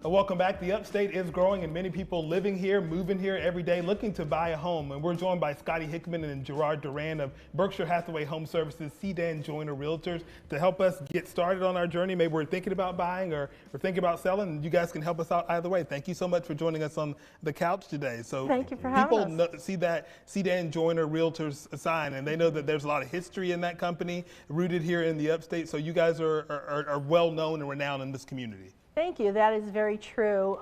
Welcome back. The Upstate is growing and many people living here, moving here every day, looking to buy a home. And we're joined by Scotty Hickman and Gerard Duran of Berkshire Hathaway Home Services, Sedan Joiner Realtors, to help us get started on our journey. Maybe we're thinking about buying or we're thinking about selling, and you guys can help us out either way. Thank you so much for joining us on the couch today. So thank you for having us. People see that Sedan Joiner Realtors sign, and they know that there's a lot of history in that company rooted here in the Upstate. So you guys are well known and renowned in this community. Thank you. That is very true.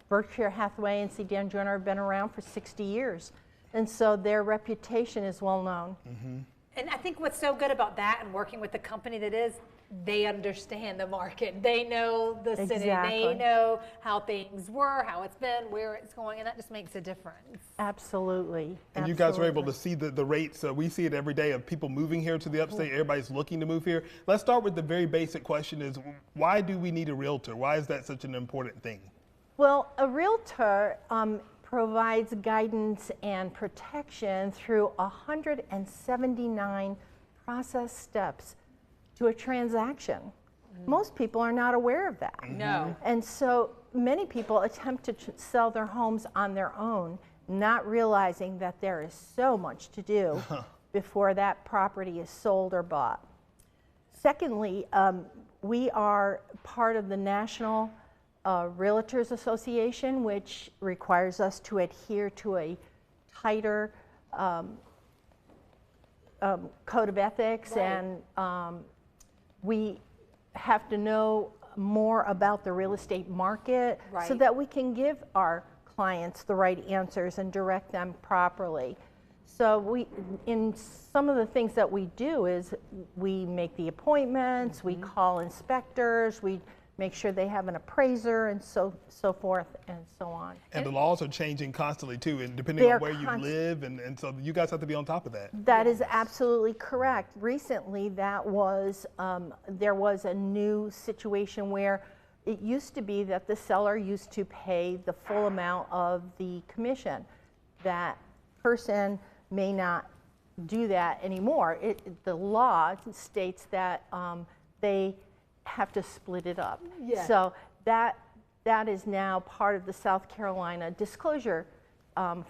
Berkshire Hathaway and Sedan Joiner have been around for 60 years, and so their reputation is well known. Mm-hmm. And I think what's so good about that and working with the company that is, they understand the market. They know the city. They know how things were, how it's been, where it's going, and that just makes a difference. Absolutely. And you guys were able to see the rates. We see it every day of people moving here to the Upstate. Everybody's looking to move here. Let's start with the very basic question is, why do we need a realtor? Why is that such an important thing? Well, a realtor provides guidance and protection through 179 process steps to a transaction. Most people are not aware of that. No. And so many people attempt to sell their homes on their own, not realizing that there is so much to do before that property is sold or bought. Secondly, we are part of the National Realtors Association, which requires us to adhere to a tighter code of ethics, and we have to know more about the real estate market so that we can give our clients the right answers and direct them properly. So in some of the things that we do is we make the appointments, we call inspectors, we make sure they have an appraiser, and so forth and so on. And the laws are changing constantly too, and depending on where you live, and so you guys have to be on top of that. That is absolutely correct. Recently, there was a new situation where it used to be that the seller used to pay the full amount of the commission. That person may not do that anymore. The law states that they have to split it up. Yes. So that is now part of the South Carolina disclosure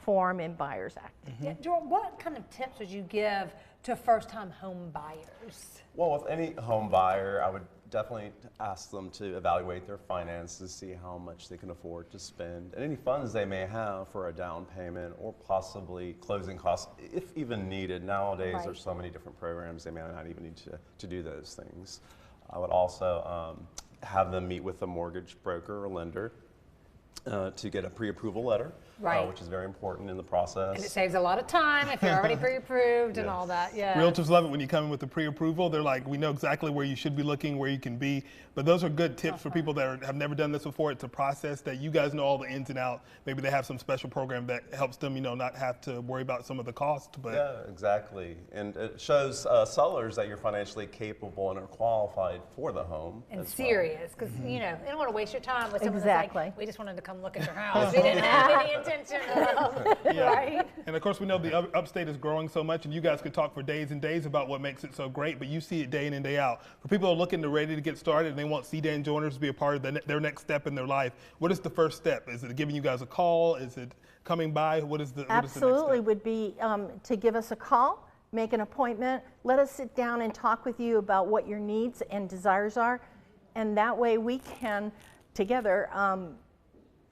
form in Buyers Act. Yeah, Jordan, what kind of tips would you give to first-time home buyers? Well, with any home buyer, I would definitely ask them to evaluate their finances, see how much they can afford to spend, and any funds they may have for a down payment or possibly closing costs, if even needed. Nowadays, there's so many different programs, they may not even need to do those things. I would also have them meet with a mortgage broker or lender to get a pre-approval letter, which is very important in the process. And it saves a lot of time if you're already pre-approved and all that. Yeah. Realtors love it when you come in with the pre-approval. They're like, we know exactly where you should be looking, where you can be. But those are good tips for people that have never done this before. It's a process that you guys know all the ins and outs. Maybe they have some special program that helps them, not have to worry about some of the cost. But yeah, exactly. And it shows sellers that you're financially capable and are qualified for the home. And serious, because they don't want to waste your time with someone that's like, we just wanted to come look at your house. We didn't have any intention of, right? And of course, we know the Upstate is growing so much, and you guys could talk for days and days about what makes it so great, but you see it day in and day out. For people who are looking to ready to get started and they want Sedan Joiners to be a part of their next step in their life, what is the first step? Is it giving you guys a call? Is it coming by? What is the Absolutely would be to give us a call, make an appointment, let us sit down and talk with you about what your needs and desires are, and that way we can together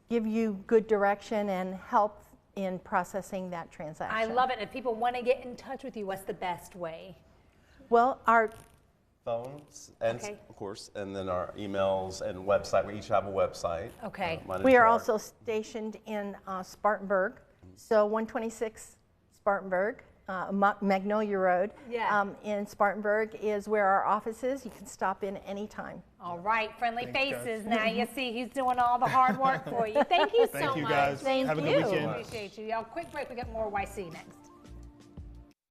give you good direction and help in processing that transaction. I love it. If people want to get in touch with you, what's the best way? Well, our phones, and of course, and then our emails and website. We each have a website. Okay. We are also stationed in Spartanburg, so 126 Spartanburg. Magnolia Road in Spartanburg is where our office is. You can stop in anytime. All right, friendly faces. Now you see he's doing all the hard work for you. Thank you so much. Thank you guys. Thank Have you. a good weekend. Appreciate you. Y'all, quick break. We got more YC next.